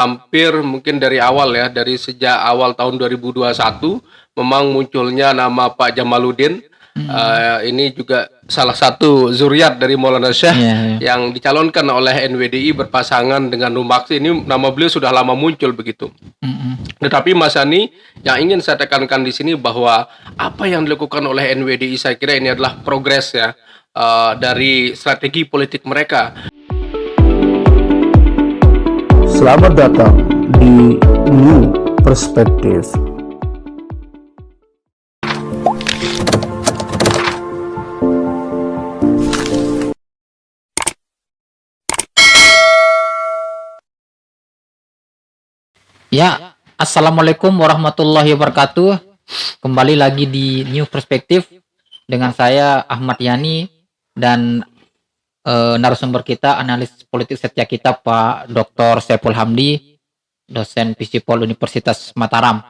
hampir mungkin dari awal ya, dari sejak awal tahun 2021 memang munculnya nama Pak Jamaluddin. Ini juga salah satu zuriat dari Maulana Syekh Iya, iya. yang dicalonkan oleh NWDI berpasangan dengan Rumaksi. Ini nama beliau sudah lama muncul begitu. Tetapi Mas Ani, yang ingin saya tekankan di sini bahwa apa yang dilakukan oleh NWDI saya kira ini adalah progres ya dari strategi politik mereka. Selamat datang di New Perspective. Ya, Assalamualaikum warahmatullahi wabarakatuh. Kembali lagi di New Perspective dengan saya Ahmad Yani dan narasumber kita analis politik setia kita Pak Dr. Saiful Hamdi, dosen Fisipol Universitas Mataram.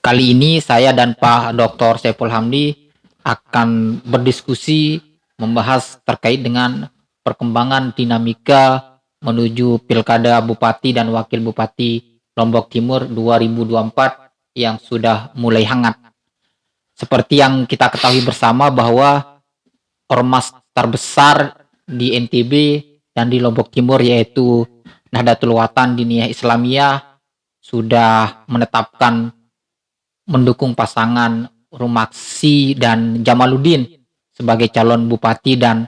Kali ini saya dan Pak Dr. Saiful Hamdi akan berdiskusi membahas terkait dengan perkembangan dinamika menuju Pilkada Bupati dan Wakil Bupati Lombok Timur 2024 yang sudah mulai hangat. Seperti yang kita ketahui bersama bahwa ormas terbesar di NTB dan di Lombok Timur yaitu Nahdlatul Watan Diniyah Islamiyah sudah menetapkan mendukung pasangan Rumaksi dan Jamaluddin sebagai calon bupati dan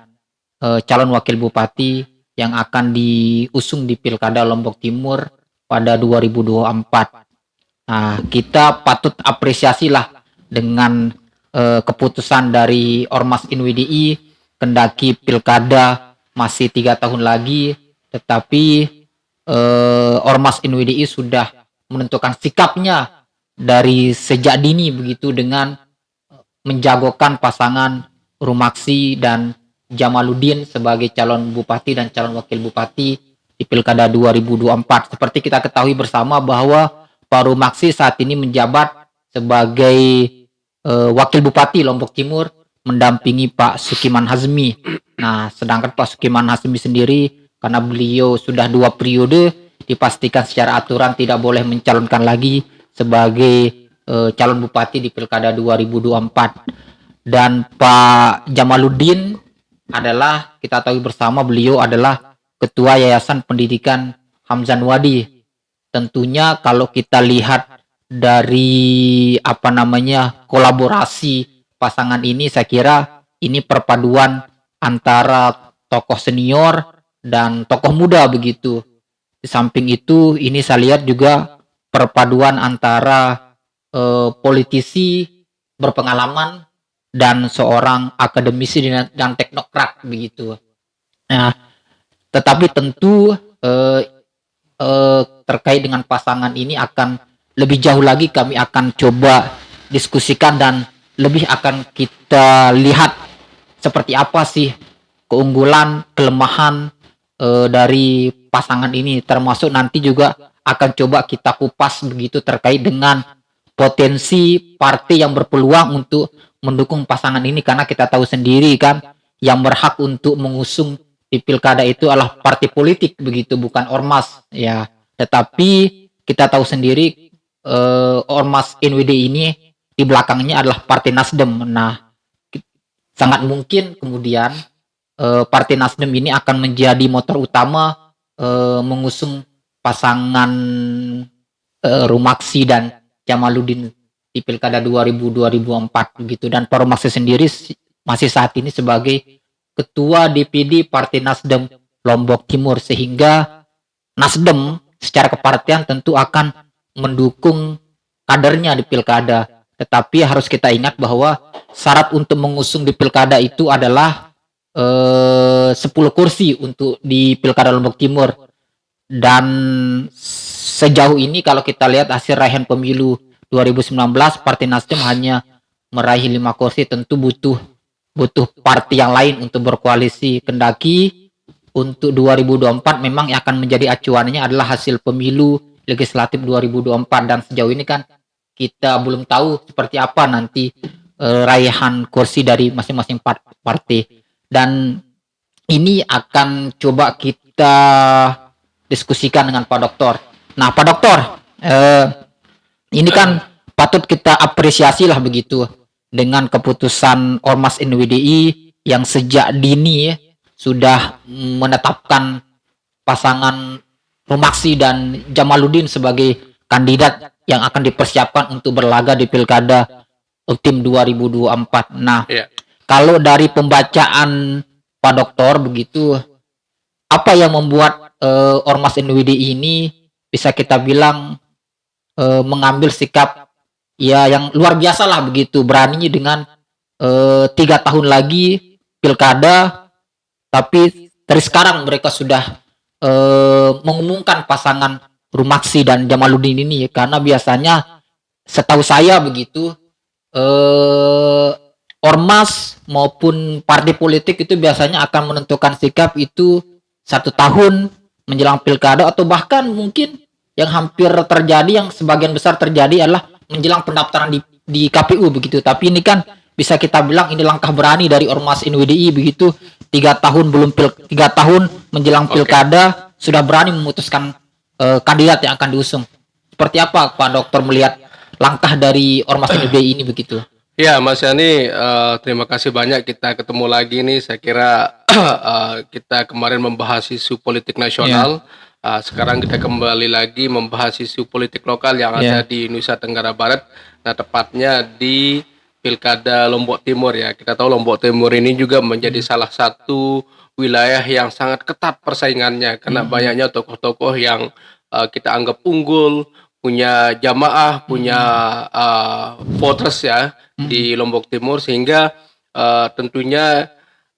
calon wakil bupati yang akan diusung di Pilkada Lombok Timur pada 2024. Nah, kita patut apresiasilah dengan keputusan dari Ormas NWDI, kendaki Pilkada masih 3 tahun lagi, tetapi Ormas NWDI sudah menentukan sikapnya dari sejak dini begitu dengan menjagokan pasangan Rumaksi dan Jamaluddin sebagai calon bupati dan calon wakil bupati di Pilkada 2024. Seperti kita ketahui bersama bahwa Pak Rumaksi saat ini menjabat sebagai wakil bupati Lombok Timur mendampingi Pak Sukiman Hazmi. Nah, sedangkan Pak Sukiman Hazmi sendiri karena beliau sudah 2 periode dipastikan secara aturan tidak boleh mencalonkan lagi sebagai calon bupati di Pilkada 2024. Dan Pak Jamaluddin adalah, kita tahu bersama beliau adalah Ketua Yayasan Pendidikan Hamzan Wadi. Tentunya kalau kita lihat dari kolaborasi pasangan ini, saya kira ini perpaduan antara tokoh senior dan tokoh muda begitu. Di samping itu ini saya lihat juga perpaduan antara politisi berpengalaman dan seorang akademisi dan teknokrat begitu. Nah, tetapi tentu terkait dengan pasangan ini akan lebih jauh lagi kami akan coba diskusikan dan lebih akan kita lihat seperti apa sih keunggulan, kelemahan dari pasangan ini, termasuk nanti juga akan coba kita kupas begitu terkait dengan potensi partai yang berpeluang untuk mendukung pasangan ini, karena kita tahu sendiri kan yang berhak untuk mengusung di pilkada itu adalah partai politik begitu, bukan ormas ya. Tetapi kita tahu sendiri ormas NWD ini di belakangnya adalah Partai Nasdem. Nah, sangat mungkin kemudian Partai Nasdem ini akan menjadi motor utama mengusung pasangan Rumaksi dan Jamaluddin di Pilkada 2024 begitu. Dan Pak Rumaksi sendiri masih saat ini sebagai Ketua DPD Partai Nasdem Lombok Timur, sehingga Nasdem secara kepartian tentu akan mendukung kadernya di Pilkada. Tetapi harus kita ingat bahwa syarat untuk mengusung di Pilkada itu adalah 10 kursi untuk di Pilkada Lombok Timur. Dan sejauh ini kalau kita lihat hasil raihan pemilu 2019, Partai Nasdem hanya meraih 5 kursi. Tentu butuh partai yang lain untuk berkoalisi. Kendaki untuk 2024 memang yang akan menjadi acuannya adalah hasil pemilu legislatif 2024, dan sejauh ini kan kita belum tahu seperti apa nanti raihan kursi dari masing-masing partai. Dan ini akan coba kita diskusikan dengan Pak Doktor. Nah, Pak Doktor, ini kan patut kita apresiasi lah begitu dengan keputusan Ormas NWDI yang sejak dini ya, sudah menetapkan pasangan Rumaksi dan Jamaluddin sebagai kandidat yang akan dipersiapkan untuk berlaga di Pilkada Ultim 2024. Nah, Ya. kalau dari pembacaan Pak Doktor begitu, apa yang membuat Ormas NWDI ini bisa kita bilang mengambil sikap ya yang luar biasa lah begitu, berani dengan 3 tahun lagi pilkada, tapi dari sekarang mereka sudah mengumumkan pasangan Rumaksi dan Jamaluddin ini, karena biasanya setahu saya begitu ormas maupun partai politik itu biasanya akan menentukan sikap itu 1 tahun menjelang pilkada, atau bahkan mungkin yang hampir terjadi, yang sebagian besar terjadi adalah menjelang pendaftaran di KPU begitu. Tapi ini kan bisa kita bilang ini langkah berani dari Ormas NWDI begitu, 3 tahun 3 tahun menjelang pilkada sudah berani memutuskan kandidat yang akan diusung. Seperti apa Pak Dokter melihat langkah dari Ormas NWDI ini begitu? Ya, Mas Yani, terima kasih banyak kita ketemu lagi nih. Saya kira kita kemarin membahas isu politik nasional. Sekarang kita kembali lagi membahas isu politik lokal yang ada di Nusa Tenggara Barat. Nah, tepatnya di Pilkada Lombok Timur ya. Kita tahu Lombok Timur ini juga menjadi salah satu wilayah yang sangat ketat persaingannya karena banyaknya tokoh-tokoh yang kita anggap unggul, punya jamaah, punya voters ya di Lombok Timur, sehingga tentunya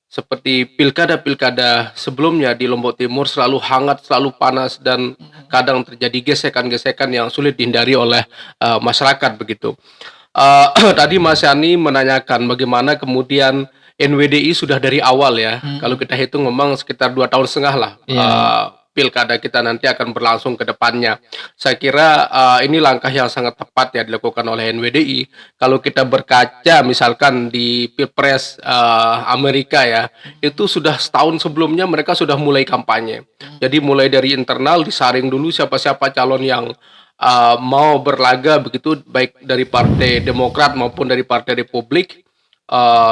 seperti pilkada-pilkada sebelumnya di Lombok Timur selalu hangat, selalu panas, dan kadang terjadi gesekan-gesekan yang sulit dihindari oleh masyarakat begitu. Tadi Mas Yani menanyakan bagaimana kemudian NWDI sudah dari awal ya, kalau kita hitung memang sekitar 2,5 tahun lah pilkada kita nanti akan berlangsung ke depannya. Saya kira ini langkah yang sangat tepat ya dilakukan oleh NWDI. Kalau kita berkaca misalkan di Pilpres Amerika ya, itu sudah setahun sebelumnya mereka sudah mulai kampanye. Jadi mulai dari internal disaring dulu siapa-siapa calon yang mau berlaga begitu, baik dari Partai Demokrat maupun dari Partai Republik.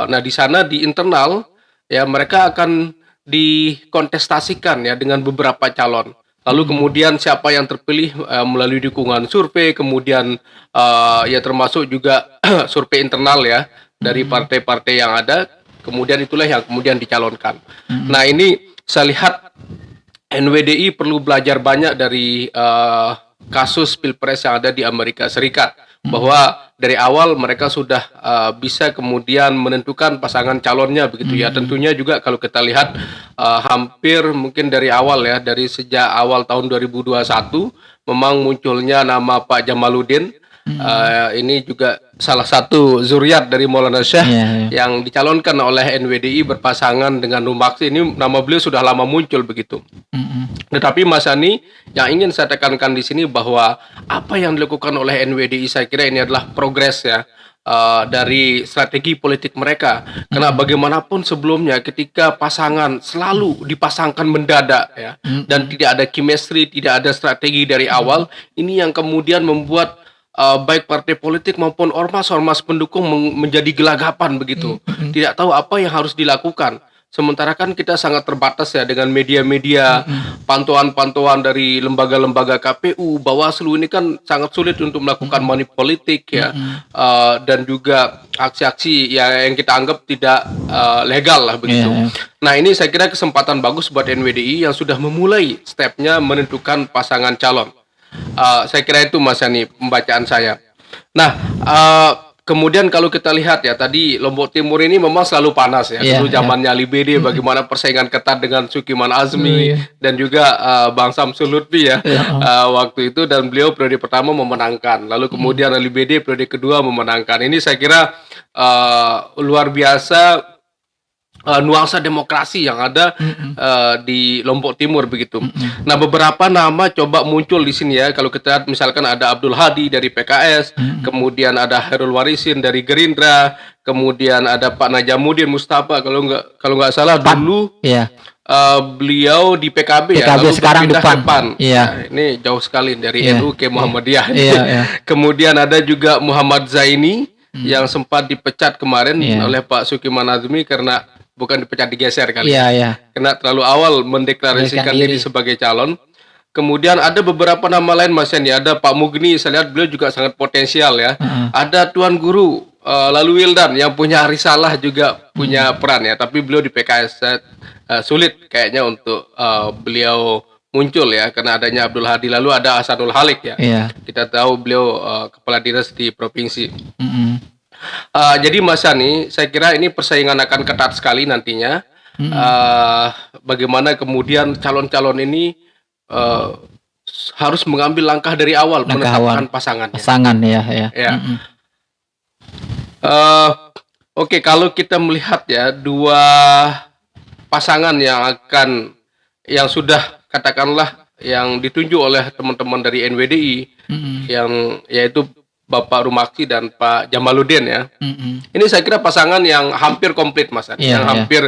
Nah, di sana di internal ya mereka akan dikontestasikan ya dengan beberapa calon. Lalu kemudian siapa yang terpilih melalui dukungan survei, kemudian ya termasuk juga survei internal ya dari partai-partai yang ada, kemudian itulah yang kemudian dicalonkan. Nah, ini saya lihat NWDI perlu belajar banyak dari kasus Pilpres yang ada di Amerika Serikat, bahwa dari awal mereka sudah bisa kemudian menentukan pasangan calonnya begitu ya. Tentunya juga kalau kita lihat hampir mungkin dari awal ya, dari sejak awal tahun 2021 memang munculnya nama Pak Jamaluddin. Ini juga salah satu zuriat dari Maulana Syekh yang dicalonkan oleh NWDI berpasangan dengan Rumaksi. Ini nama beliau sudah lama muncul begitu. Tetapi Mas Yani, yang ingin saya tekankan di sini bahwa apa yang dilakukan oleh NWDI, saya kira ini adalah progres ya dari strategi politik mereka. Karena bagaimanapun sebelumnya ketika pasangan selalu dipasangkan mendadak ya, dan tidak ada chemistry, tidak ada strategi dari awal, ini yang kemudian membuat baik partai politik maupun ormas-ormas pendukung menjadi gelagapan begitu. Tidak tahu apa yang harus dilakukan. Sementara kan kita sangat terbatas ya dengan media-media, pantauan-pantauan dari lembaga-lembaga KPU, Bawaslu ini kan sangat sulit untuk melakukan money politik ya, dan juga aksi-aksi yang kita anggap tidak legal lah begitu. Nah, ini saya kira kesempatan bagus buat NWDI yang sudah memulai stepnya menentukan pasangan calon. Saya kira itu Mas Yani pembacaan saya. Nah, kemudian kalau kita lihat ya, tadi Lombok Timur ini memang selalu panas ya. Dulu zamannya Ali Bede, bagaimana persaingan ketat dengan Sukiman Azmi dan juga Bang Samsul Lutfi ya waktu itu, dan beliau periode pertama memenangkan. Lalu kemudian Ali Bede periode kedua memenangkan. Ini saya kira luar biasa nuansa demokrasi yang ada di Lombok Timur begitu. Nah, beberapa nama coba muncul di sini ya. Kalau kita lihat misalkan ada Abdul Hadi dari PKS, kemudian ada Hairul Warisin dari Gerindra, kemudian ada Pak Najamuddin Mustafa kalau nggak salah dulu beliau di PKB ya, PKB lalu sekarang berpindah depan. ke PAN. Iya. Nah, ini jauh sekali dari Iya. NU ke Muhammadiyah. Iya, iya. Kemudian ada juga Muhammad Zaini yang sempat dipecat kemarin Iya. oleh Pak Sukiman Azmi karena bukan dipecat, digeser kali. Iya, iya. Karena terlalu awal mendeklarasikan Mendeklarasikan diri diri. sebagai calon. Kemudian ada beberapa nama lain Mas Yani, ada Pak Mugni, saya lihat beliau juga sangat potensial ya. Ada Tuan Guru, lalu Wildan yang punya risalah juga punya peran ya, tapi beliau di PKS sulit kayaknya untuk beliau muncul ya karena adanya Abdul Hadi, lalu ada Hasanul Halik ya. Iya. Kita tahu beliau kepala dinas di provinsi. Mm-mm. Jadi Mas Yani, saya kira ini persaingan akan ketat sekali nantinya. Bagaimana kemudian calon-calon ini harus mengambil langkah dari awal Langkah menetapkan awal. pasangannya. Pasangan ya, ya. Ya. Mm-mm. Oke, kalau kita melihat ya dua pasangan yang sudah katakanlah yang ditunjuk oleh teman-teman dari NWDI Mm-mm. yang yaitu Bapak Rumaksi dan Pak Jamaluddin ya. Mm-mm. Ini saya kira pasangan yang hampir komplit Mas Adi, Iya, yang iya. hampir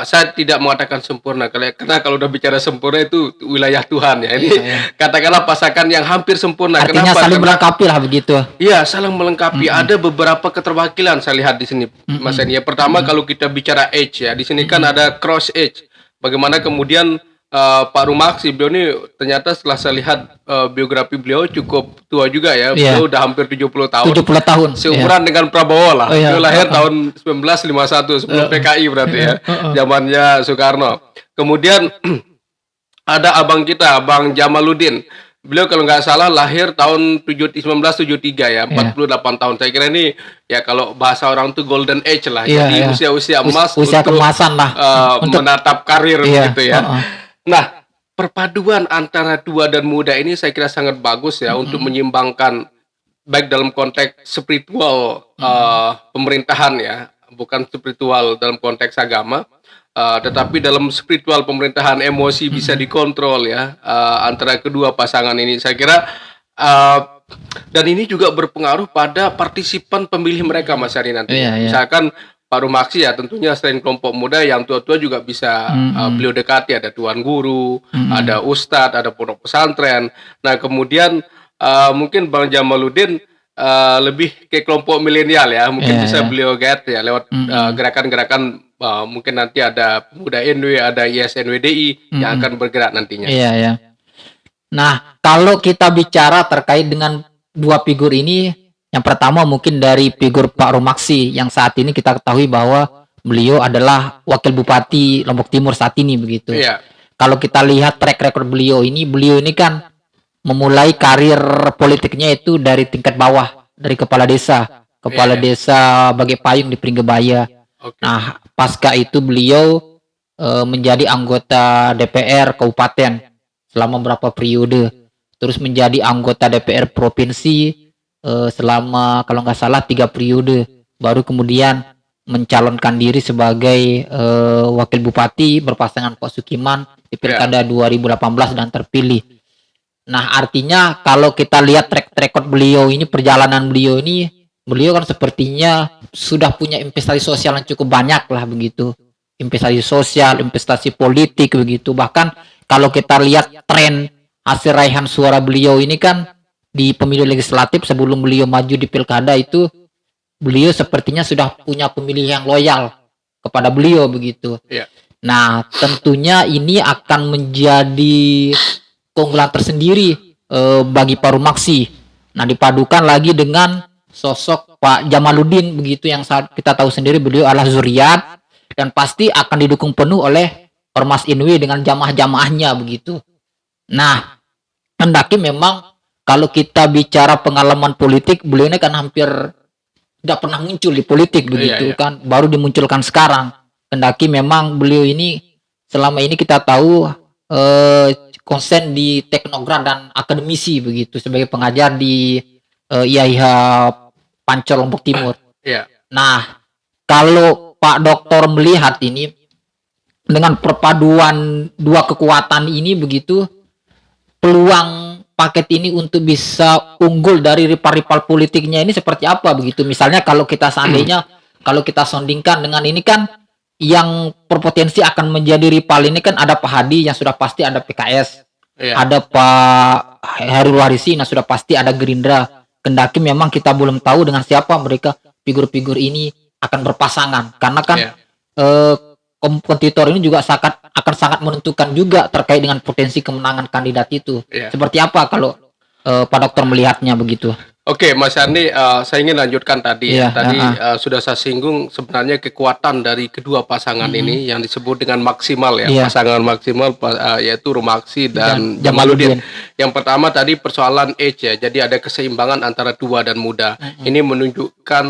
saya tidak mengatakan sempurna karena kalau udah bicara sempurna itu wilayah Tuhan ya. Ini katakanlah pasangan yang hampir sempurna. Artinya Kenapa? saling Karena- melengkapi lah begitu. Iya, saling melengkapi. Ada beberapa keterwakilan saya lihat di sini, Mas Eni. Yang pertama kalau kita bicara age ya, di sini kan ada cross age. Bagaimana kemudian Pak Rumaksi, beliau ini ternyata setelah saya lihat biografi beliau cukup tua juga ya. Iya. Beliau udah hampir 70 tahun. 70 tahun. Seumuran dengan Prabowo lah. Oh, iya. Beliau lahir tahun 1951 sebelum PKI berarti ya. Zamannya Soekarno. Kemudian ada abang kita, Bang Jamaluddin. Beliau kalau nggak salah lahir tahun 1973 ya, 48 tahun. Saya kira ini ya kalau bahasa orang tuh golden age lah. Iya, Jadi iya. usia-usia emas Usia untuk kemasan lah. Untuk menatap karir Iya, gitu ya. heeh. Nah, perpaduan antara tua dan muda ini saya kira sangat bagus ya untuk menyimbangkan baik dalam konteks spiritual pemerintahan ya, bukan spiritual dalam konteks agama, tetapi dalam spiritual pemerintahan emosi bisa dikontrol ya antara kedua pasangan ini. Saya kira dan ini juga berpengaruh pada partisipan pemilih mereka Mas Ari nanti. Iya, iya. Misalkan Pak Rumaksi ya tentunya selain kelompok muda yang tua-tua juga bisa beliau dekati, ada tuan guru, ada ustadz, ada pondok pesantren. Nah kemudian mungkin Bang Jamaluddin lebih ke kelompok milenial ya, mungkin Iya, bisa iya. beliau get ya lewat gerakan-gerakan mungkin nanti ada pemuda NW, ada ISNWDI yang akan bergerak nantinya. Iya, ya. Nah, kalau kita bicara terkait dengan dua figur ini, yang pertama mungkin dari figur Pak Rumaksi yang saat ini kita ketahui bahwa beliau adalah wakil bupati Lombok Timur saat ini begitu. Iya. Kalau kita lihat track record beliau ini kan memulai karir politiknya itu dari tingkat bawah, dari kepala desa Bagai Payung di Pringgebaya. Oke. Nah, pasca itu beliau menjadi anggota DPR kabupaten selama berapa periode, terus menjadi anggota DPR provinsi selama kalau nggak salah 3 periode, baru kemudian mencalonkan diri sebagai wakil bupati berpasangan Pak Sukiman di pilkada 2018 dan terpilih. Nah, artinya kalau kita lihat track record beliau ini, perjalanan beliau ini, beliau kan sepertinya sudah punya investasi sosial yang cukup banyak lah begitu. Investasi sosial, investasi politik begitu. Bahkan kalau kita lihat tren hasil raihan suara beliau ini kan di pemilu legislatif sebelum beliau maju di pilkada itu, beliau sepertinya sudah punya pemilih yang loyal kepada beliau begitu. Iya. Nah, tentunya ini akan menjadi keunggulan tersendiri bagi Pak Rumaksi. Nah, dipadukan lagi dengan sosok Pak Jamaluddin begitu yang saat kita tahu sendiri beliau adalah zuriat dan pasti akan didukung penuh oleh Ormas INW dengan jamaah-jamaahnya begitu. Nah, hendaki memang kalau kita bicara pengalaman politik, beliau ini kan hampir tidak pernah muncul di politik begitu kan, baru dimunculkan sekarang. Kendaki memang beliau ini selama ini kita tahu konsen di teknokrat dan akademisi begitu sebagai pengajar di IAIH Pancor Lombok Timur. Iya. Nah, kalau Pak Doktor melihat ini dengan perpaduan dua kekuatan ini begitu, peluang paket ini untuk bisa unggul dari rival-rival politiknya ini seperti apa begitu? Misalnya kalau kita seandainya kalau kita sondingkan dengan ini kan yang berpotensi akan menjadi rival ini kan ada Pak Hadi yang sudah pasti ada PKS, Iya. ada Pak Heru Warisi yang sudah pasti ada Gerindra. Kendaki memang kita belum tahu dengan siapa mereka figur-figur ini akan berpasangan, karena kan Iya. kompetitor ini juga akan sangat menentukan juga terkait dengan potensi kemenangan kandidat itu. Iya. Seperti apa kalau Pak Dokter melihatnya begitu? Oke, Mas Andi, saya ingin lanjutkan tadi. Iya, Tadi sudah saya singgung sebenarnya kekuatan dari kedua pasangan ini yang disebut dengan maksimal ya, Iya. pasangan maksimal yaitu Rumaksi dan Dan Jamaluddin. Jamaluddin. Yang pertama tadi persoalan age ya, jadi ada keseimbangan antara tua dan muda. Ini menunjukkan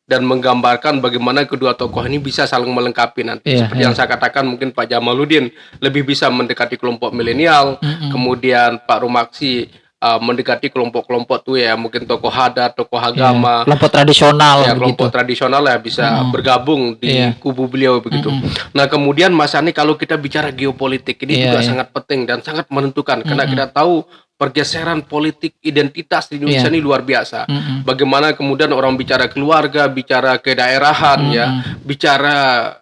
dan menggambarkan bagaimana kedua tokoh ini bisa saling melengkapi nanti. Iya, Seperti yang saya katakan, mungkin Pak Jamaluddin lebih bisa mendekati kelompok milenial, kemudian Pak Rumaksi mendekati kelompok-kelompok tuh ya, mungkin tokoh adat, tokoh agama, Kelompok tradisional ya begitu. kelompok tradisional ya bisa bergabung di Iya. kubu beliau begitu. Nah kemudian Mas Ani, kalau kita bicara geopolitik ini Iya, juga iya. sangat penting dan sangat menentukan karena kita tahu pergeseran politik identitas di Indonesia Iya. ini luar biasa. Bagaimana kemudian orang bicara keluarga, bicara kedaerahan ya, bicara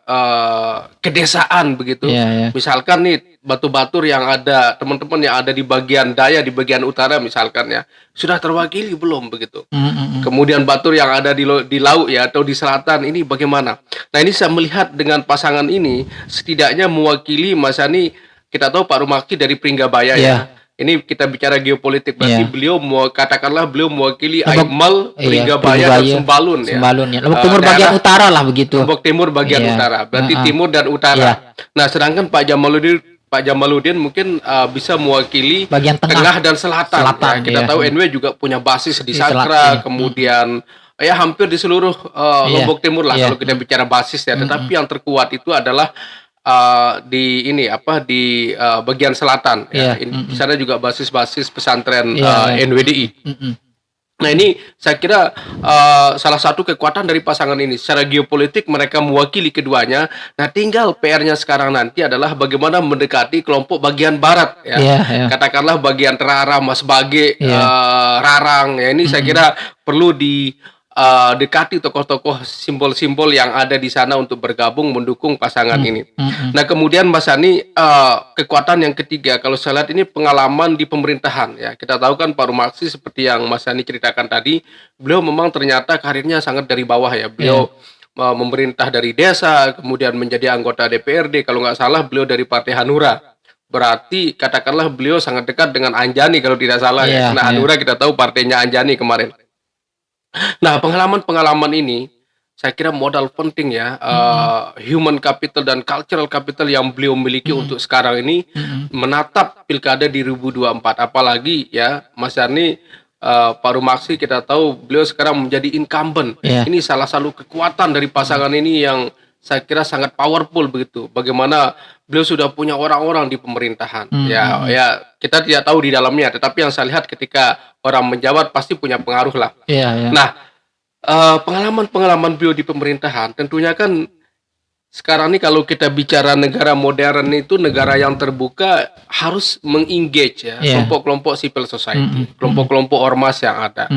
kedesaan begitu. Iya, iya. Misalkan nih batu-batur yang ada, teman-teman yang ada di bagian daya, di bagian utara misalkan ya, sudah terwakili belum begitu. Kemudian batur yang ada di laut ya atau di selatan ini bagaimana? Nah ini saya melihat dengan pasangan ini setidaknya mewakili Mas Ani, kita tahu Pak Rumaksi dari Pringgabaya Iya. ya. Ini kita bicara geopolitik, berarti Iya. beliau katakanlah beliau mewakili Lombok- Aikmal, Pringgabaya dan Sembalun ya. Sembalun ya. Lombok Timur Daerah bagian utara lah begitu. Lombok Timur bagian Iya. utara, berarti Heeh. timur dan utara. Iya. Nah, sedangkan Pak Jamaluddin mungkin bisa mewakili Bagian tengah. dan selatan. Selatan, Ya, kita iya. tahu NW juga punya basis di Di Sakra, iya. kemudian ya hampir di seluruh Iya. Lombok Timur lah Iya. kalau kita bicara basis ya. Tetapi yang terkuat itu adalah di bagian selatan. Ya. Iya. Di sana juga basis-basis pesantren Iya, iya. NWDI. Nah ini saya kira salah satu kekuatan dari pasangan ini. Secara geopolitik mereka mewakili keduanya. Nah tinggal PR-nya sekarang nanti adalah bagaimana mendekati kelompok bagian barat ya. Iya, iya. Katakanlah bagian Terara, Mas Bage, Iya. Rarang. Ya ini saya kira perlu dekati tokoh-tokoh simbol-simbol yang ada di sana untuk bergabung mendukung pasangan ini. Nah kemudian Mas Ani, kekuatan yang ketiga kalau saya lihat ini pengalaman di pemerintahan ya. Kita tahu kan Pak Rumaksi seperti yang Mas Ani ceritakan tadi, beliau memang ternyata karirnya sangat dari bawah ya. Beliau memerintah dari desa, kemudian menjadi anggota DPRD. Kalau nggak salah beliau dari Partai Hanura. Berarti katakanlah beliau sangat dekat dengan Anjani kalau tidak salah Iya, ya. Karena iya. Hanura kita tahu partainya Anjani kemarin. Nah, pengalaman-pengalaman ini saya kira modal penting ya, human capital dan cultural capital yang beliau miliki untuk sekarang ini menatap pilkada di 2024. Apalagi ya, Mas Yani, Pak Rumaksi kita tahu beliau sekarang menjadi incumbent. Iya. Ini salah satu kekuatan dari pasangan ini yang saya kira sangat powerful begitu. Bagaimana beliau sudah punya orang-orang di pemerintahan. Ya kita tidak tahu di dalamnya, tetapi yang saya lihat ketika orang menjabat pasti punya pengaruh lah. Iya, iya. Nah, pengalaman-pengalaman beliau di pemerintahan tentunya kan sekarang ini kalau kita bicara negara modern itu negara yang terbuka harus mengengage ya Iya. kelompok-kelompok civil society, kelompok-kelompok ormas yang ada.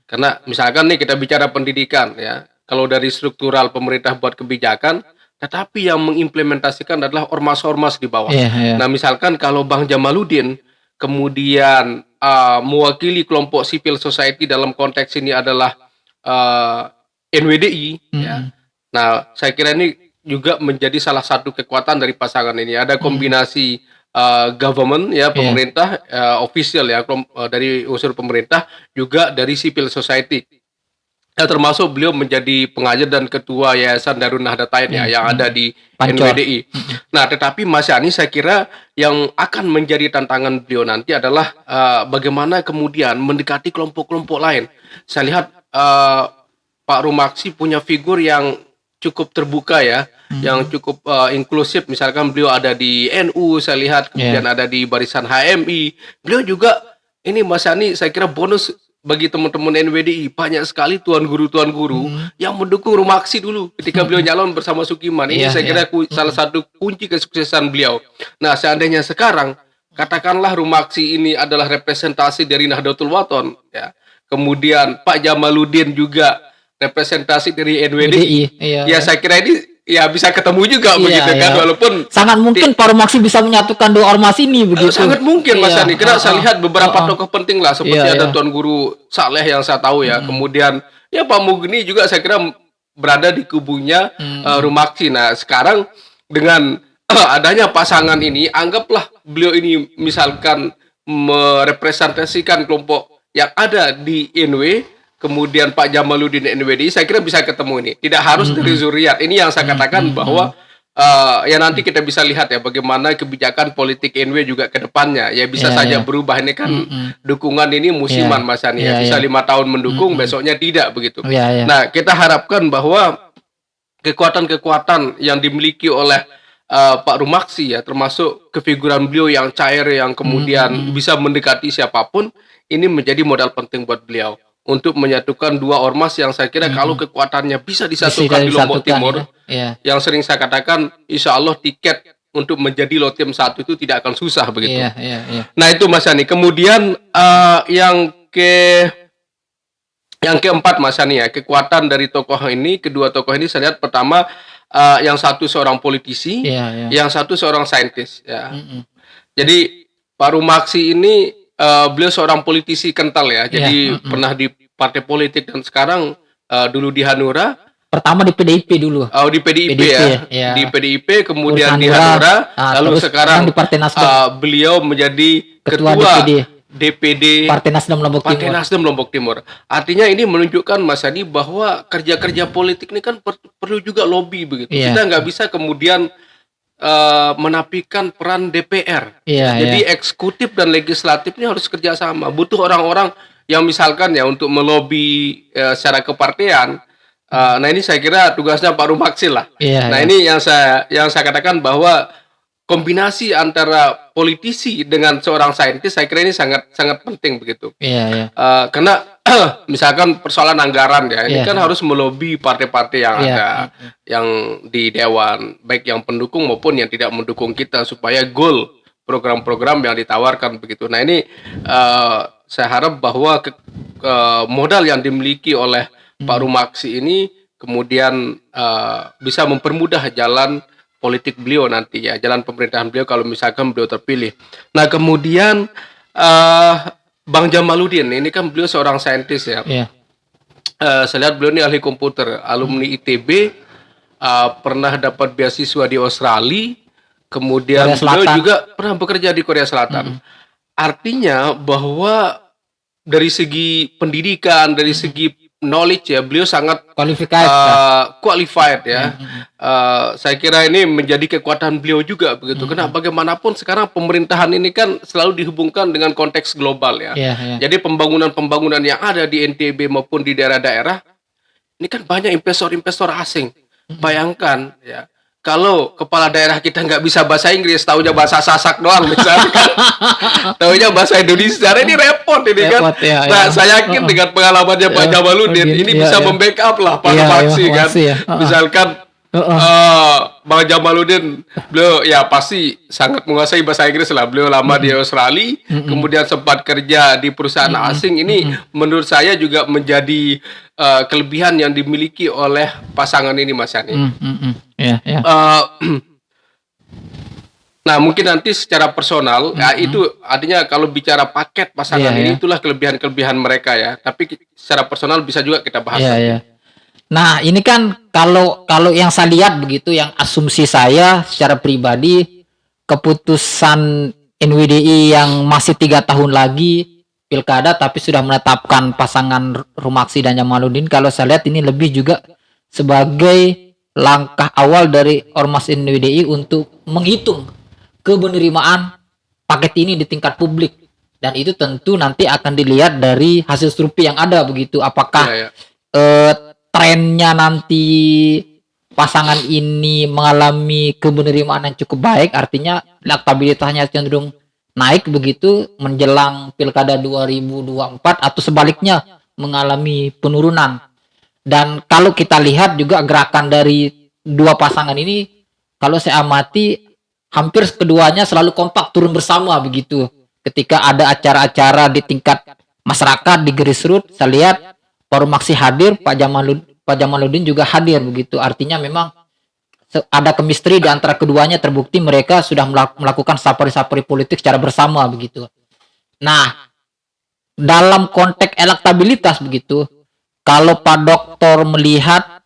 Karena misalkan nih kita bicara pendidikan ya, kalau dari struktural pemerintah buat kebijakan, tetapi yang mengimplementasikan adalah ormas-ormas di bawah. Iya, iya. Nah, misalkan kalau Bang Jamaluddin kemudian mewakili kelompok civil society dalam konteks ini adalah NWDI ya. Nah, saya kira ini juga menjadi salah satu kekuatan dari pasangan ini. Ada kombinasi government ya, pemerintah official ya, dari unsur pemerintah, juga dari civil society. Ya, termasuk beliau menjadi pengajar dan ketua Yayasan Darun Nahdlatain ya, yang ada di Pancor. NWDI. Nah, tetapi Mas Yani saya kira yang akan menjadi tantangan beliau nanti adalah bagaimana kemudian mendekati kelompok-kelompok lain. Saya lihat Pak Rumaksi punya figur yang cukup terbuka ya, yang cukup inklusif. Misalkan beliau ada di NU, saya lihat, kemudian ada di barisan HMI. Beliau juga ini Mas Yani saya kira bonus bagi teman-teman NWDI, banyak sekali tuan guru yang mendukung Rumaksi dulu ketika beliau nyalon bersama Sukiman. Ini Iya, saya kira salah satu kunci kesuksesan beliau. Nah, seandainya sekarang katakanlah Rumaksi ini adalah representasi dari Nahdlatul Wathon ya. Kemudian Pak Jamaluddin juga representasi dari NWDI. Iya. Ya, saya kira ini ya bisa ketemu juga Iya, begitu kan, iya. walaupun Sangat mungkin Parumaksi bisa menyatukan dua ormas ini begitu. sangat mungkin Mas Iya, Ani. Karena saya lihat beberapa tokoh penting lah seperti Iya, ada iya. Tuan Guru Saleh yang saya tahu ya. Kemudian ya Pak Mugni juga saya kira berada di kubunya Rumaksi. Nah, sekarang dengan adanya pasangan ini, anggaplah beliau ini misalkan merepresentasikan kelompok yang ada di NW, kemudian Pak Jamaluddin NWDI, saya kira bisa ketemu ini. Tidak harus dari Zuriat. Ini yang saya katakan bahwa ya nanti kita bisa lihat ya bagaimana kebijakan politik NW juga ke depannya. Ya bisa Iya, saja iya. berubah. Ini kan dukungan ini musiman Iya. Mas Ani. Iya, Ya. Bisa iya. 5 tahun mendukung, besoknya tidak begitu. Iya, iya. Nah, kita harapkan bahwa kekuatan-kekuatan yang dimiliki oleh Pak Rumaksi ya, termasuk kefiguran beliau yang cair, yang kemudian bisa mendekati siapapun, ini menjadi modal penting buat beliau untuk menyatukan dua ormas yang saya kira kalau kekuatannya bisa disatukan di Lombok disatukan, Timur, ya. yang sering saya katakan, insya Allah tiket untuk menjadi Lotim 1 itu tidak akan susah begitu. Iya, iya, iya. Nah itu Mas Yani. Kemudian yang keempat Mas Yani ya, kekuatan dari tokoh ini, kedua tokoh ini saya lihat pertama yang satu seorang politisi, Iya, iya. yang satu seorang saintis ya. Jadi Pak Rumaksi ini beliau seorang politisi kental ya. Jadi pernah di partai politik dan sekarang dulu di Hanura. Pertama di PDIP dulu. Oh di PDIP, PDIP, ya. ya. Di PDIP kemudian Terus di Hanura, Hanura, lalu terus sekarang di Partai Nasdem. beliau menjadi Ketua ketua DPD. DPD Partai Nasdem Lombok Partai Timur. Nasdem Lombok Timur. Artinya ini menunjukkan Mas Adi bahwa kerja-kerja politik ini kan perlu juga lobby begitu. Iya. Kita nggak bisa kemudian menafikan peran DPR. Iya, Jadi iya. eksekutif dan legislatifnya harus kerjasama. Butuh orang-orang yang misalkan ya untuk melobi secara kepartean. Nah ini saya kira tugasnya Pak Rumaksi lah. Iya, Nah iya. ini yang saya katakan bahwa kombinasi antara politisi dengan seorang saintis saya kira ini sangat sangat penting begitu. Iya, iya. Karena misalkan persoalan anggaran ya, ini Iya. kan harus melobi partai-partai yang Iya. ada, yang di dewan, baik yang pendukung maupun yang tidak mendukung kita supaya goal program-program yang ditawarkan begitu. Nah ini saya harap bahwa modal yang dimiliki oleh Pak Rumaksi ini kemudian bisa mempermudah jalan politik beliau nanti ya, jalan pemerintahan beliau kalau misalkan beliau terpilih. Nah kemudian Bang Jamaluddin ini kan beliau seorang saintis ya. Iya. Saya lihat beliau ini ahli komputer, alumni ITB, pernah dapat beasiswa di Australia, kemudian Korea beliau Selatan. juga pernah bekerja di Korea Selatan. Artinya bahwa dari segi pendidikan, dari segi knowledge ya, beliau sangat Qualified. qualified ya. Saya kira ini menjadi kekuatan beliau juga begitu. Karena bagaimanapun sekarang pemerintahan ini kan selalu dihubungkan dengan konteks global ya. Iya, iya. Jadi pembangunan-pembangunan yang ada di NTB maupun di daerah-daerah ini kan banyak investor-investor asing. Bayangkan ya, kalau kepala daerah kita nggak bisa bahasa Inggris, taunya bahasa Sasak doang misalnya kan. Taunya bahasa Indonesia. Ini repot ini kan. Repot, ya, Nah, ya. saya yakin dengan pengalamannya Pak Jamaluddin ini Iya, bisa iya. membackup lah Pak Iya, Rumaksi iya, kan. Rumaksi ya. Misalkan Bang Jamaluddin beliau ya pasti sangat menguasai bahasa Inggris lah. Beliau lama di Australia, kemudian sempat kerja di perusahaan asing. Ini menurut saya juga menjadi kelebihan yang dimiliki oleh pasangan ini Mas Yani. Iya, iya. Nah mungkin nanti secara personal ya itu artinya kalau bicara paket pasangan Iya, ini iya. itulah kelebihan-kelebihan mereka ya. Tapi secara personal bisa juga kita bahas. Iya, iya. Nah, ini kan kalau yang saya lihat begitu, yang asumsi saya secara pribadi, keputusan NWDI yang masih 3 tahun lagi pilkada tapi sudah menetapkan pasangan Rumaksi dan Jamaluddin, kalau saya lihat ini lebih juga sebagai langkah awal dari Ormas NWDI untuk menghitung kebenerimaan paket ini di tingkat publik. Dan itu tentu nanti akan dilihat dari hasil survei yang ada begitu, apakah Iya, iya. trennya nanti pasangan ini mengalami kebenerimaan yang cukup baik, artinya elektabilitasnya cenderung naik begitu menjelang pilkada 2024, atau sebaliknya mengalami penurunan. Dan kalau kita lihat juga gerakan dari dua pasangan ini, kalau saya amati hampir keduanya selalu kompak turun bersama begitu. Ketika ada acara-acara di tingkat masyarakat di grassroots, saya lihat Pak Rumaksi hadir, Pak Jamaluddin juga hadir begitu. Artinya memang ada chemistry di antara keduanya, terbukti mereka sudah melakukan sapari-sapari politik secara bersama begitu. Nah, dalam konteks elektabilitas begitu, kalau Pak Dokter melihat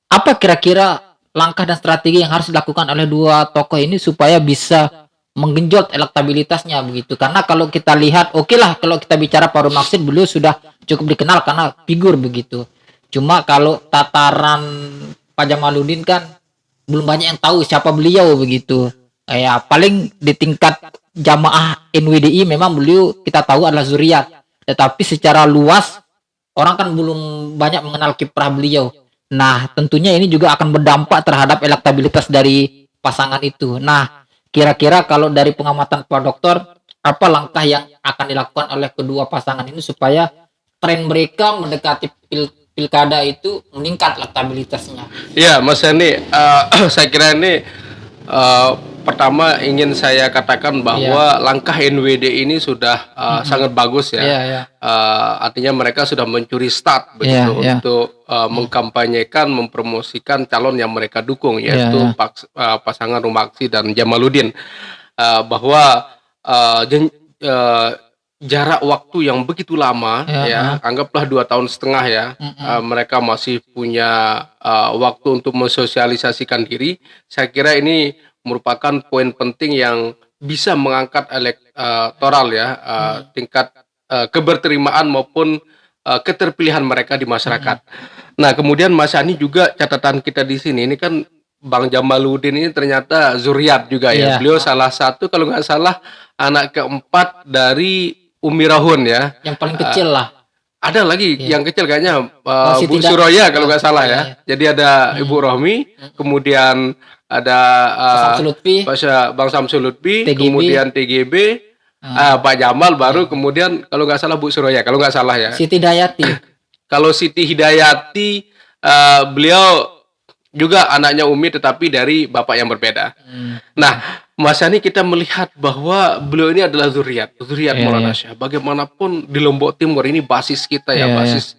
apa kira-kira langkah dan strategi yang harus dilakukan oleh dua tokoh ini supaya bisa menggenjot elektabilitasnya begitu? Karena kalau kita lihat, oke lah kalau kita bicara Pak Rumaksid, beliau sudah cukup dikenal karena figur begitu. Cuma kalau tataran Pak Jamaluddin kan belum banyak yang tahu siapa beliau begitu. Ya paling di tingkat jamaah NWDI memang beliau kita tahu adalah zuriat. Tetapi secara luas orang kan belum banyak mengenal kiprah beliau. Nah, tentunya ini juga akan berdampak terhadap elektabilitas dari pasangan itu. Nah, kira-kira kalau dari pengamatan Pak Dokter, apa langkah yang akan dilakukan oleh kedua pasangan ini supaya tren mereka mendekati pilkada itu meningkat elektabilitasnya? Ya, Mas Yani, saya kira ini pertama ingin saya katakan bahwa langkah NWD ini sudah sangat bagus ya. Artinya mereka sudah mencuri start begitu untuk mengkampanyekan, mempromosikan calon yang mereka dukung, yaitu pasangan Rumaksid dan Jamaluddin. Bahwa jarak waktu yang begitu lama anggaplah 2,5 tahun ya, mereka masih punya waktu untuk mensosialisasikan diri. Saya kira ini merupakan poin penting yang bisa mengangkat elektoral ya, tingkat keberterimaan maupun keterpilihan mereka di masyarakat. Nah, kemudian Mas Yani juga catatan kita di sini ini kan Bang Jamaluddin ini ternyata zuriat juga ya. Beliau salah satu kalau nggak salah anak keempat dari Umi Rahun ya. Yang paling kecil lah. Ada lagi yang kecil kayaknya Bu Suroya kalau nggak salah ya. Jadi ada Ibu Rohmi, kemudian ada Bang Samsul Lutfi, kemudian TGB, Pak Jamal baru, kemudian kalau nggak salah Bu Suroya kalau nggak salah ya. Siti Hidayati. Kalau Siti Hidayati beliau juga anaknya Umi tetapi dari bapak yang berbeda. Nah, Mas Yani kita melihat bahwa beliau ini adalah zuriat Maulana Syekh. Bagaimanapun di Lombok Timur ini basis kita ya, basis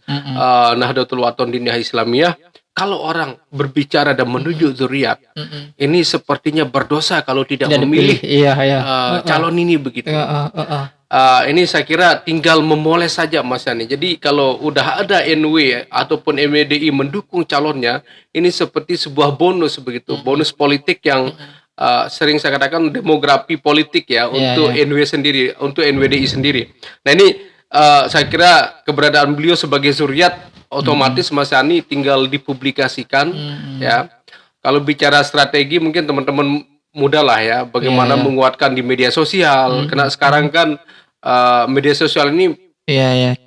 Nahdlatul Wathon Diniyah Islamiyah. Kalau orang berbicara dan menuju zuriat, ini sepertinya berdosa kalau tidak memilih calon ini begitu. Ini saya kira tinggal memoles saja Mas Yani. Jadi kalau udah ada NW ataupun MWDI mendukung calonnya, ini seperti sebuah bonus begitu, bonus politik yang sering saya katakan demografi politik ya untuk NW sendiri, untuk NWDI sendiri. Nah ini saya kira keberadaan beliau sebagai zuriat otomatis Mas Yani tinggal dipublikasikan ya. Kalau bicara strategi mungkin teman-teman mudah lah ya, bagaimana menguatkan di media sosial. Karena sekarang kan media sosial ini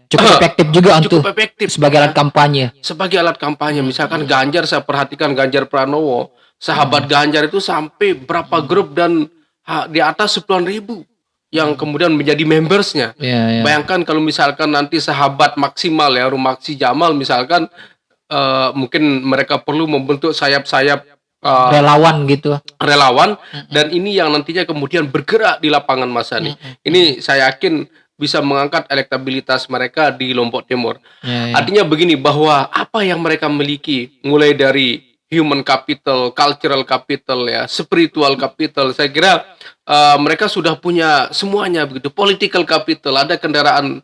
cukup efektif juga cukup efektif sebagai alat kampanye. Sebagai alat kampanye, misalkan Ganjar, saya perhatikan Ganjar Pranowo, sahabat Ganjar itu sampai berapa grup dan di atas 10.000 yang kemudian menjadi membersnya. Bayangkan kalau misalkan nanti sahabat maksimal ya, Rumaksi Jamal misalkan, mungkin mereka perlu membentuk sayap-sayap relawan gitu. Dan ini yang nantinya kemudian bergerak di lapangan Mas Yani. Ini saya yakin bisa mengangkat elektabilitas mereka di Lombok Timur. Artinya begini, bahwa apa yang mereka miliki mulai dari human capital, cultural capital ya, spiritual capital, saya kira mereka sudah punya semuanya begitu. Political capital, ada kendaraan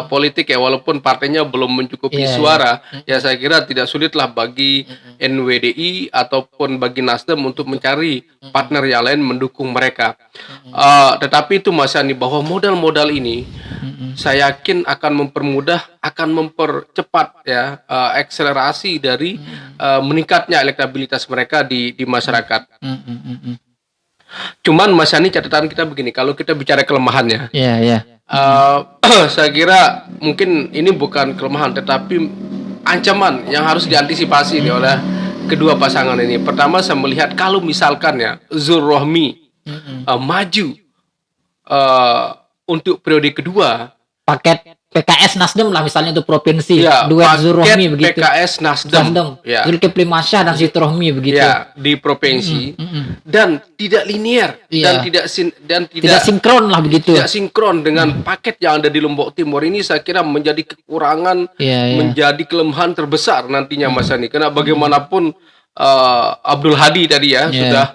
politik ya, walaupun partainya belum mencukupi suara, ya saya kira tidak sulitlah bagi NWDI ataupun bagi Nasdem untuk mencari partner yang lain mendukung mereka. Tetapi itu Mas Yani, bahwa modal-modal ini saya yakin akan mempermudah, akan mempercepat ya akselerasi dari meningkatnya elektabilitas mereka di masyarakat. Cuman Mas Yani, catatan kita begini, kalau kita bicara kelemahannya, saya kira mungkin ini bukan kelemahan tetapi ancaman yang harus diantisipasi oleh kedua pasangan ini. Pertama, saya melihat kalau misalkan ya Zul Rohmi maju untuk periode kedua, PKS Nasdem lah misalnya untuk provinsi, Ya, duet paket Zurohmi begitu. PKS Nasdem. Ya. Zulkifli Masyah dan Sitrohmi begitu. Ya, di provinsi dan tidak linear Iya. dan Tidak sinkron lah begitu. tidak sinkron dengan paket yang ada di Lombok Timur. Ini saya kira menjadi kekurangan, Iya, iya. menjadi kelemahan terbesar nantinya Mas Ani. Karena bagaimanapun Abdul Hadi tadi ya Iya. sudah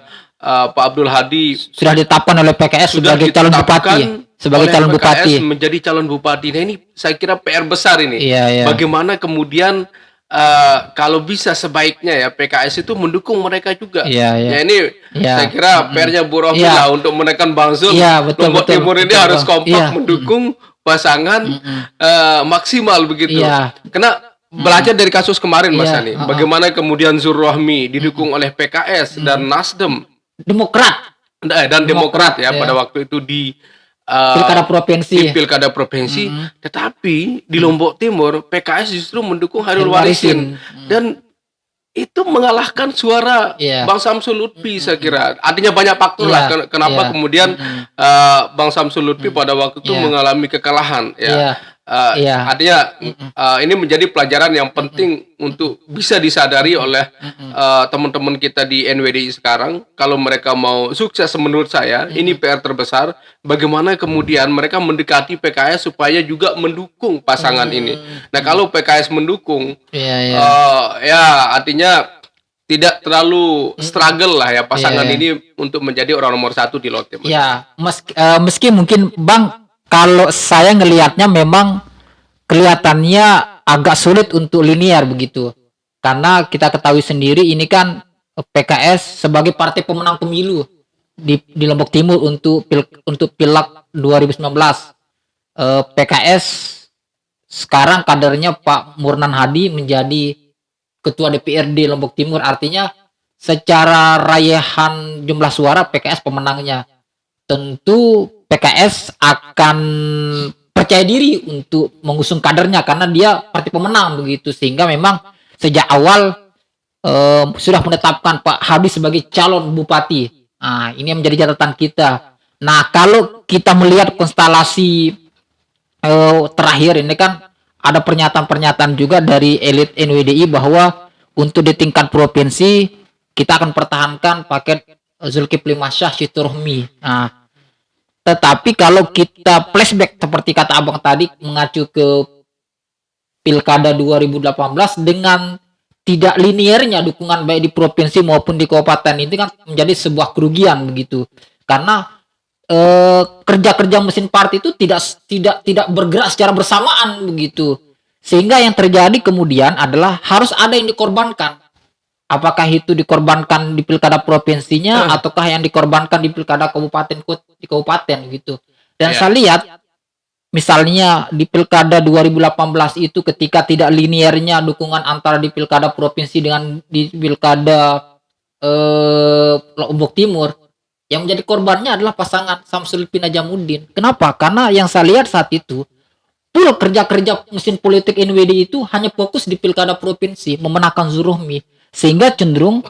Pak Abdul Hadi Sudah ditetapkan oleh PKS sudah sebagai calon ditetapkan bupati. Sebagai oleh calon PKS bupati. menjadi calon bupati. Nah ini saya kira PR besar ini. Iya, iya. Bagaimana kemudian kalau bisa sebaiknya ya PKS itu mendukung mereka juga. Iya, iya. Ya ini Iya. saya kira PR-nya Bu Rohmi Iya. lah untuk menekan Bang Zul. Iya, betul, Lombok betul, Timur ini betul, harus Bang. kompak Iya. mendukung pasangan maksimal begitu. Iya. Karena belajar dari kasus kemarin Mas Iya, Ani, bagaimana kemudian Zul Rohmi didukung oleh PKS dan Nasdem Demokrat. dan Demokrat ya Iya. pada waktu itu di Pilkada provinsi. di pilkada provinsi, tetapi di Lombok Timur PKS justru mendukung Hairul Warisin dan itu mengalahkan suara Iya. Bang Samsul Lutfi saya kira. Artinya banyak faktor Iya. lah kenapa Iya. kemudian Bang Samsul Lutfi pada waktu itu Iya. mengalami kekalahan ya. Iya. Iya. Artinya ini menjadi pelajaran yang penting untuk bisa disadari oleh teman-teman kita di NWDI sekarang. Kalau mereka mau sukses menurut saya, ini PR terbesar. Bagaimana kemudian mereka mendekati PKS supaya juga mendukung pasangan ini. Nah kalau PKS mendukung, Iya, iya. ya artinya tidak terlalu struggle lah ya pasangan Iya, iya. ini untuk menjadi orang nomor 1 di Lotte. Ya, meski mungkin Bang, kalau saya ngelihatnya memang kelihatannya agak sulit untuk linear begitu. Karena kita ketahui sendiri ini kan PKS sebagai partai pemenang pemilu di Lombok Timur untuk Pileg 2019. PKS sekarang kadernya Pak Murnan Hadi menjadi ketua DPRD Lombok Timur, artinya secara raihan jumlah suara PKS pemenangnya. Tentu PKS akan percaya diri untuk mengusung kadernya karena dia partai pemenang begitu, sehingga memang sejak awal sudah menetapkan Pak Hadi sebagai calon bupati. Nah, ini yang menjadi catatan kita. Nah, kalau kita melihat konstelasi terakhir ini kan ada pernyataan-pernyataan juga dari elit NWDI bahwa untuk di tingkat provinsi kita akan pertahankan paket Zulkifli Masyah Sitorhmi. Nah, tetapi kalau kita flashback seperti kata Abang tadi mengacu ke Pilkada 2018 dengan tidak linearnya dukungan baik di provinsi maupun di kabupaten itu kan menjadi sebuah kerugian begitu. Karena kerja-kerja mesin partai itu tidak bergerak secara bersamaan begitu. Sehingga yang terjadi kemudian adalah harus ada yang dikorbankan. Apakah itu dikorbankan di pilkada provinsinya ataukah yang dikorbankan di pilkada kabupaten gitu. Dan saya lihat misalnya di pilkada 2018 itu ketika tidak linearnya dukungan antara di pilkada provinsi dengan di pilkada Lombok Timur, yang menjadi korbannya adalah pasangan Samsul Lutfi Najamuddin. Kenapa? Karena yang saya lihat saat itu full kerja-kerja mesin politik NWD itu hanya fokus di pilkada provinsi memenangkan Zurohmi, sehingga cenderung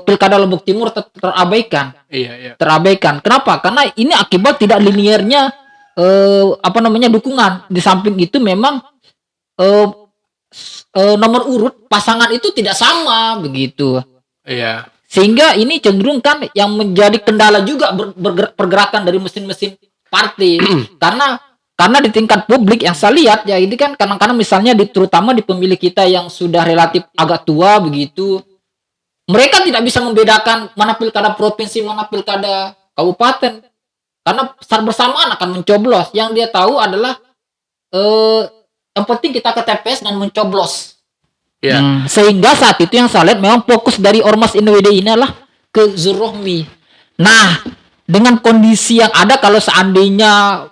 pilkada Lombok Timur terabaikan. Iya. Terabaikan. Kenapa? Karena ini akibat tidak linearnya dukungan. Di samping itu memang nomor urut pasangan itu tidak sama begitu. Iya. Sehingga ini cenderung kan yang menjadi kendala juga pergerakan dari mesin-mesin partai. karena di tingkat publik yang saya lihat ya ini kan kadang-kadang misalnya terutama di pemilih kita yang sudah relatif agak tua begitu, mereka tidak bisa membedakan mana pilkada provinsi mana pilkada kabupaten karena secara bersamaan akan mencoblos. Yang dia tahu adalah yang penting kita ke TPS dan mencoblos. Ya. Sehingga saat itu yang saya lihat memang fokus dari Ormas NWD ini adalah ke Zurohmi. Nah, dengan kondisi yang ada kalau seandainya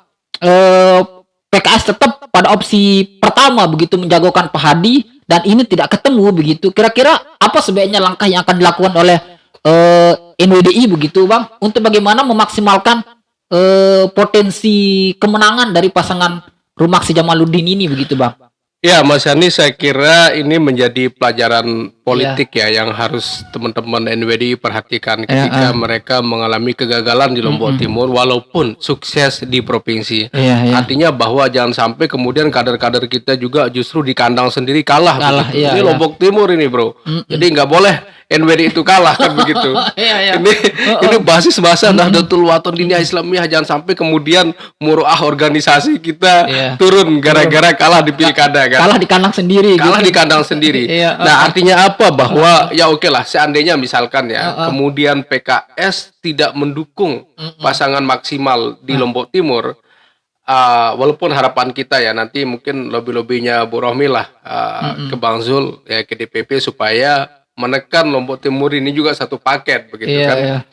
PKS tetap pada opsi pertama begitu menjagokan Pak Hadi dan ini tidak ketemu begitu, kira-kira apa sebaiknya langkah yang akan dilakukan oleh NWDI begitu Bang untuk bagaimana memaksimalkan potensi kemenangan dari pasangan Rumaksi Jamaluddin ini begitu Bang? Ya, Mas Yani, saya kira ini menjadi pelajaran politik ya yang harus teman-teman NWDI perhatikan ketika mereka mengalami kegagalan di Lombok Timur walaupun sukses di provinsi. Artinya bahwa jangan sampai kemudian kader-kader kita juga justru di kandang sendiri kalah begitu. Ini Lombok Timur ini, Bro. Jadi nggak boleh NWDI itu kalah kan begitu. Ini basis masa Nahdlatul Wathon Diniyah Islamiyah, jangan sampai kemudian muruah organisasi kita turun gara-gara kalah di pilkada kan. Kalah di kandang sendiri. Kalah di kandang sendiri. Nah, artinya apa? Bahwa ya oke lah, seandainya misalkan ya kemudian PKS tidak mendukung pasangan maksimal di Lombok Timur, walaupun harapan kita ya nanti mungkin lobby-lobbynya Bu Rohmi lah ke Bang Zul ya ke DPP supaya menekan Lombok Timur ini juga satu paket begitu kan.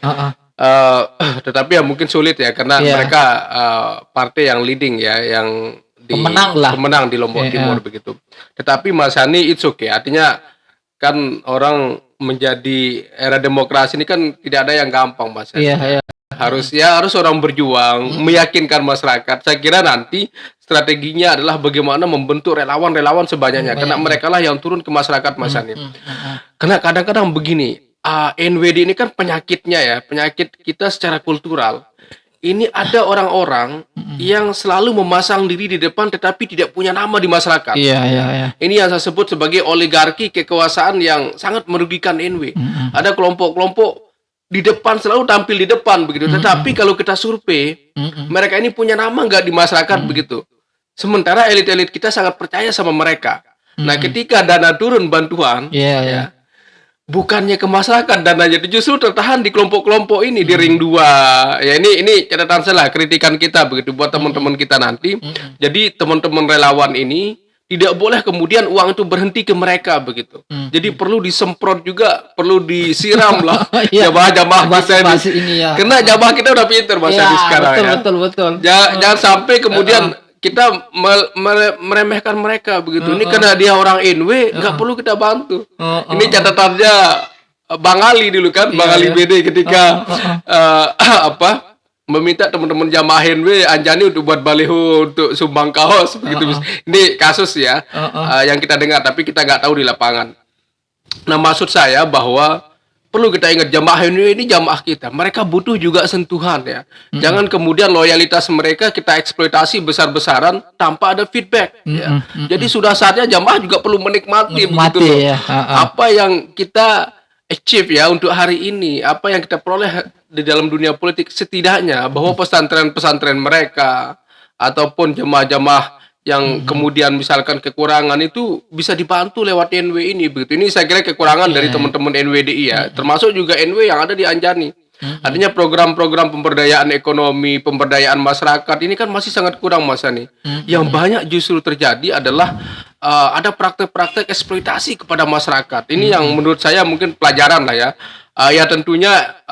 Tetapi ya mungkin sulit ya karena mereka partai yang leading ya, yang pemenang di Lombok Timur begitu. Tetapi Mas Hani it's okay, artinya kan orang menjadi era demokrasi ini kan tidak ada yang gampang, Mas. Harus orang berjuang, meyakinkan masyarakat. Saya kira nanti strateginya adalah bagaimana membentuk relawan-relawan sebanyaknya, karena mereka lah yang turun ke masyarakat, Mas Hani. Karena kadang-kadang begini, NWD ini kan penyakitnya penyakit kita secara kultural. Ini ada orang-orang yang selalu memasang diri di depan tetapi tidak punya nama di masyarakat. Ini yang saya sebut sebagai oligarki kekuasaan yang sangat merugikan NW. Ada kelompok-kelompok di depan, selalu tampil di depan begitu. Tetapi kalau kita survei, mereka ini punya nama nggak di masyarakat begitu. Sementara elit-elit kita sangat percaya sama mereka. Nah, ketika dana turun bantuan, bukannya ke masyarakat dananya justru tertahan di kelompok-kelompok ini di ring 2. Ya ini catatan saya lah, kritikan kita begitu buat teman-teman kita nanti. Jadi teman-teman relawan ini tidak boleh kemudian uang itu berhenti ke mereka begitu. Jadi perlu disemprot juga, perlu disiram lah jamaah-jamaah kita ini. Karena jamaah kita udah pintar Mas Adi sekarang betul. Jangan sampai kemudian kita meremehkan mereka begitu. Ini karena dia orang NW, nggak perlu kita bantu. Ini catatannya Bang Ali dulu kan, Bang Ali BD ketika meminta teman-teman jamaah NW Anjani untuk buat baliho untuk sumbang kaos begitu. Ini kasus ya yang kita dengar, tapi kita nggak tahu di lapangan. Nah, maksud saya bahwa perlu kita ingat jamaah ini jamaah kita. Mereka butuh juga sentuhan ya. Jangan kemudian loyalitas mereka kita eksploitasi besar-besaran tanpa ada feedback. Jadi sudah saatnya jamaah juga perlu menikmati begitu loh. Apa yang kita achieve ya untuk hari ini, apa yang kita peroleh di dalam dunia politik, setidaknya bahwa pesantren-pesantren mereka ataupun jamaah-jamaah yang kemudian misalkan kekurangan itu bisa dibantu lewat NW ini begitu. Ini saya kira kekurangan dari teman-teman NWDI ya, termasuk juga NW yang ada di Anjani. Artinya program-program pemberdayaan ekonomi, pemberdayaan masyarakat ini kan masih sangat kurang, Mas Ani. Yang banyak justru terjadi adalah ada praktek-praktek eksploitasi kepada masyarakat. Ini yang menurut saya mungkin pelajaran lah ya. Ya tentunya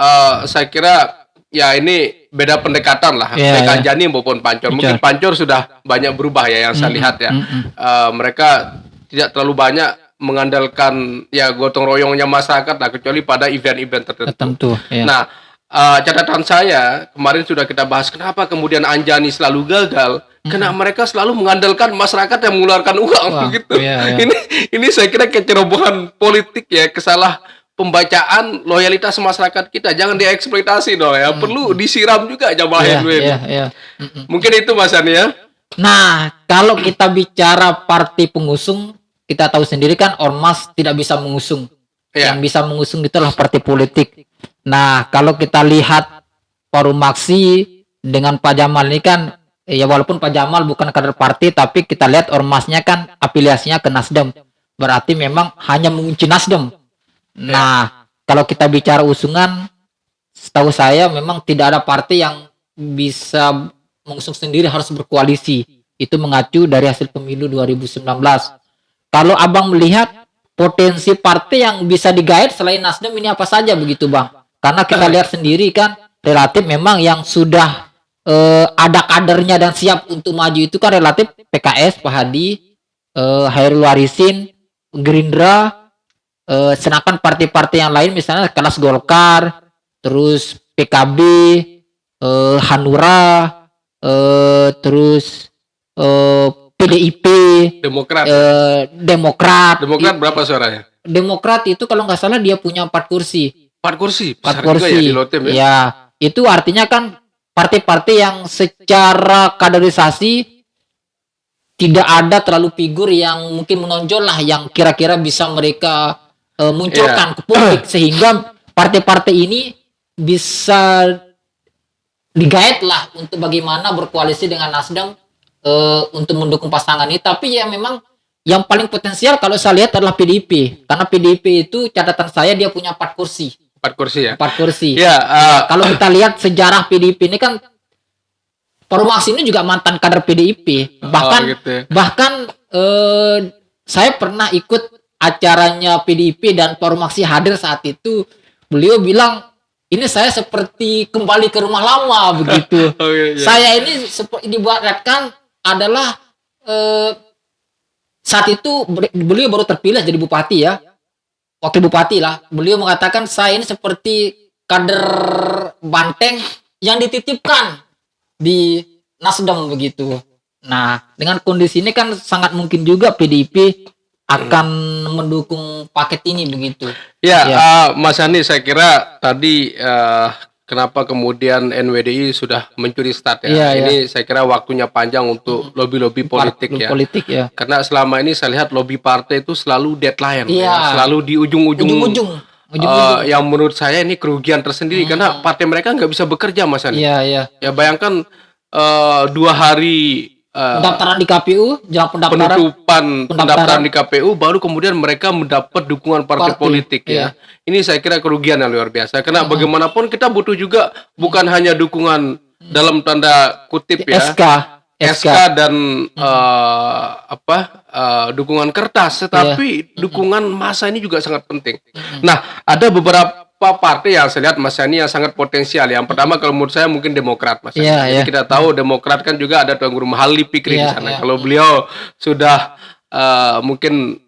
saya kira ya ini beda pendekatan lah, baik Anjani maupun Pancor. Mungkin Pancor sudah banyak berubah ya yang saya lihat ya. Mereka tidak terlalu banyak mengandalkan ya gotong royongnya masyarakat lah, kecuali pada event-event tertentu. Nah, catatan saya kemarin sudah kita bahas kenapa kemudian Anjani selalu gagal. Karena mereka selalu mengandalkan masyarakat yang mengeluarkan uang begitu. Ini saya kira kecerobohan politik ya, kesalah pembacaan loyalitas masyarakat kita. Jangan dieksploitasi dong ya. Perlu disiram juga jamaah NW. Mungkin itu Mas Ani ya. Nah, kalau kita bicara partai pengusung, kita tahu sendiri kan Ormas tidak bisa mengusung. Yang bisa mengusung itu adalah partai politik. Nah, kalau kita lihat Forum Aksi dengan Pak Jamal ini kan, ya walaupun Pak Jamal bukan kader partai, tapi kita lihat Ormasnya kan afiliasinya ke Nasdem. Berarti memang hanya mengunci Nasdem. Nah, kalau kita bicara usungan, setahu saya memang tidak ada partai yang bisa mengusung sendiri, harus berkoalisi. Itu mengacu dari hasil pemilu 2019. Kalau Abang melihat potensi partai yang bisa digait selain Nasdem ini apa saja begitu Bang? Karena kita lihat sendiri kan relatif memang yang sudah ada kadernya dan siap untuk maju itu kan relatif PKS, Pak Hadi, Hairul Warisin, Gerindra, sedangkan partai-partai yang lain misalnya kelas Golkar, terus PKB, Hanura, terus PDIP, Demokrat. Demokrat Berapa suaranya? Demokrat itu kalau nggak salah dia punya 4 kursi. 4 kursi, 4 besar juga ya kursi. di Lotem ya. Ya, itu artinya kan partai-partai yang secara kaderisasi tidak ada terlalu figur yang mungkin menonjol lah yang kira-kira bisa mereka munculkan ke publik sehingga partai-partai ini bisa digait lah untuk bagaimana berkoalisi dengan Nasdem untuk mendukung pasangan ini. Tapi ya memang yang paling potensial kalau saya lihat adalah PDIP, karena PDIP itu catatan saya dia punya 4 kursi. 4 kursi ya. 4 kursi. Ya, Kalau kita lihat sejarah PDIP ini kan Perumaksi ini juga mantan kader PDIP. Bahkan gitu ya. Saya pernah ikut acaranya PDIP dan Perumaksi hadir saat itu. Beliau bilang, ini saya seperti kembali ke rumah lama begitu. Oh, iya. Saya ini seperti dibuatkan adalah saat itu beliau baru terpilih jadi bupati ya. Wakil bupati lah. Beliau mengatakan saya ini seperti kader banteng yang dititipkan di Nasdem begitu. Nah, dengan kondisi ini kan sangat mungkin juga PDIP akan mendukung paket ini begitu. Ya, Mas Hani, saya kira tadi kenapa kemudian NWDI sudah mencuri start ya. Ini saya kira waktunya panjang untuk lobby-lobby politik ya. Politik ya. Karena selama ini saya lihat lobby partai itu selalu deadline ya. Selalu di ujung-ujung. Yang menurut saya ini kerugian tersendiri karena partai mereka nggak bisa bekerja, Mas Hani. Iya. Ya bayangkan 2 hari pendaftaran di KPU, pendaftaran di KPU, baru kemudian mereka mendapat dukungan partai politik ya. Ini saya kira kerugian yang luar biasa karena bagaimanapun kita butuh juga bukan hanya dukungan dalam tanda kutip ya. SK dan dukungan kertas, tetapi dukungan massa ini juga sangat penting. Nah, ada beberapa partai yang saya lihat Mas Yani yang sangat potensial. Yang pertama kalau menurut saya mungkin Demokrat, Mas Yani. Jadi kita tahu Demokrat kan juga ada Tuan Guru Mahalli Fikri di sana. Kalau beliau sudah mungkin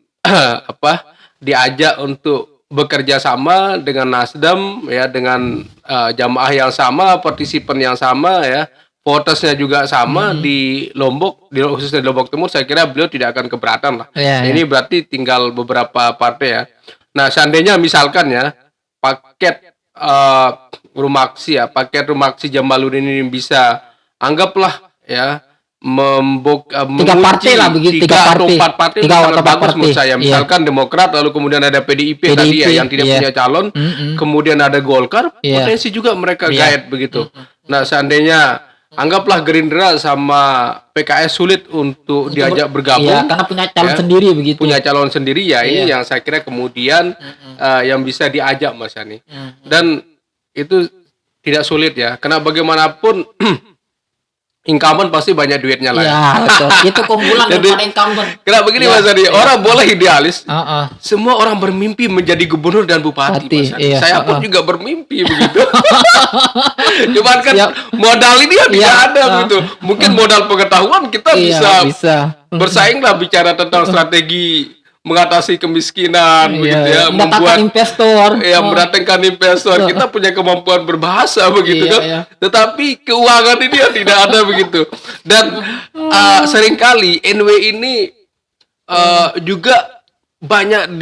diajak untuk bekerja sama dengan Nasdem ya, dengan jamaah yang sama, partisipan yang sama ya. Votersnya juga sama di Lombok, khususnya di Lombok Timur, saya kira beliau tidak akan keberatan lah. Ini berarti tinggal beberapa partai ya. Nah, seandainya misalkan ya paket paket Rumaksi Jamaluddin ini bisa anggaplah ya tiga partai lah begitu, 3 atau 4 partai itu sangat bagus menurut saya. Misalkan Demokrat, lalu kemudian ada PDIP tadi ya yang tidak punya calon, kemudian ada Golkar, potensi juga mereka gait begitu. Nah, seandainya anggaplah Gerindra sama PKS sulit untuk diajak bergabung, karena punya calon sendiri begitu. Punya calon sendiri ya, ini yang saya kira kemudian yang bisa diajak Mas Yani. Dan itu tidak sulit ya, karena bagaimanapun incumbent pasti banyak duitnya lah. Ya, betul. Itu keunggulan daripada incumbent. Kenapa begini Mas Yani? Orang boleh idealis. Semua orang bermimpi menjadi gubernur dan bupati, Mas Yani. Saya pun juga bermimpi begitu. Cuman kan modal ini tidak ada begitu. Mungkin modal pengetahuan kita bisa bersaing lah bicara tentang strategi mengatasi kemiskinan begitu ya, membuat investor. Mendatangkan investor. Kita punya kemampuan berbahasa begitu kan. Tetapi keuangan ini tidak ada begitu. Dan seringkali NW ini juga banyak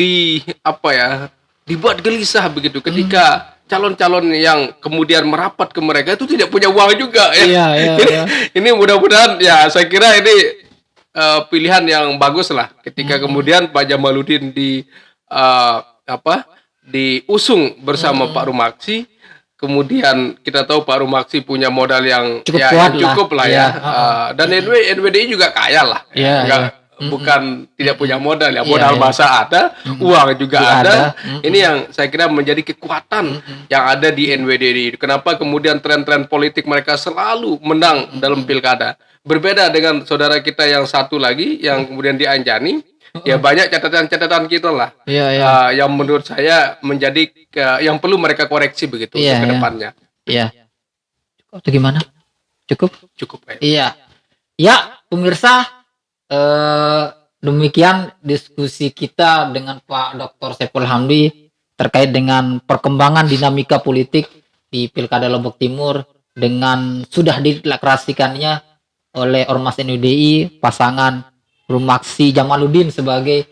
dibuat gelisah begitu ketika calon-calon yang kemudian merapat ke mereka itu tidak punya uang juga ya. Ini mudah-mudahan ya, saya kira ini pilihan yang bagus lah ketika kemudian Pak Jamaluddin diusung bersama Pak Rumaksi. Kemudian kita tahu Pak Rumaksi punya modal yang cukup lah ya. Dan NWDI juga kaya lah. Bukan tidak punya modal ya. Modal masa ada, uang juga ada. Ini yang saya kira menjadi kekuatan yang ada di NWDI. Kenapa kemudian tren-tren politik mereka selalu menang dalam pilkada. Berbeda dengan saudara kita yang satu lagi yang kemudian di Anjani, ya banyak catatan-catatan kita lah yang menurut saya menjadi yang perlu mereka koreksi begitu untuk kedepannya. Itu gimana? Cukup ya. Ya, pemirsa, demikian diskusi kita dengan Pak Dr. Saiful Hamdi terkait dengan perkembangan dinamika politik di Pilkada Lombok Timur dengan sudah dideklarasikannya oleh Ormas NWDI pasangan Rumaksi Jamaluddin sebagai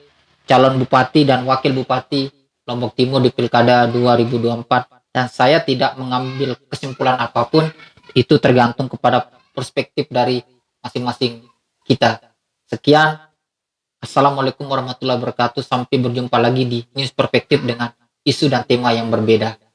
calon bupati dan wakil bupati Lombok Timur di Pilkada 2024, dan saya tidak mengambil kesimpulan apapun. Itu tergantung kepada perspektif dari masing-masing kita. Sekian, assalamualaikum warahmatullahi wabarakatuh. Sampai berjumpa lagi di News Perspektif dengan isu dan tema yang berbeda.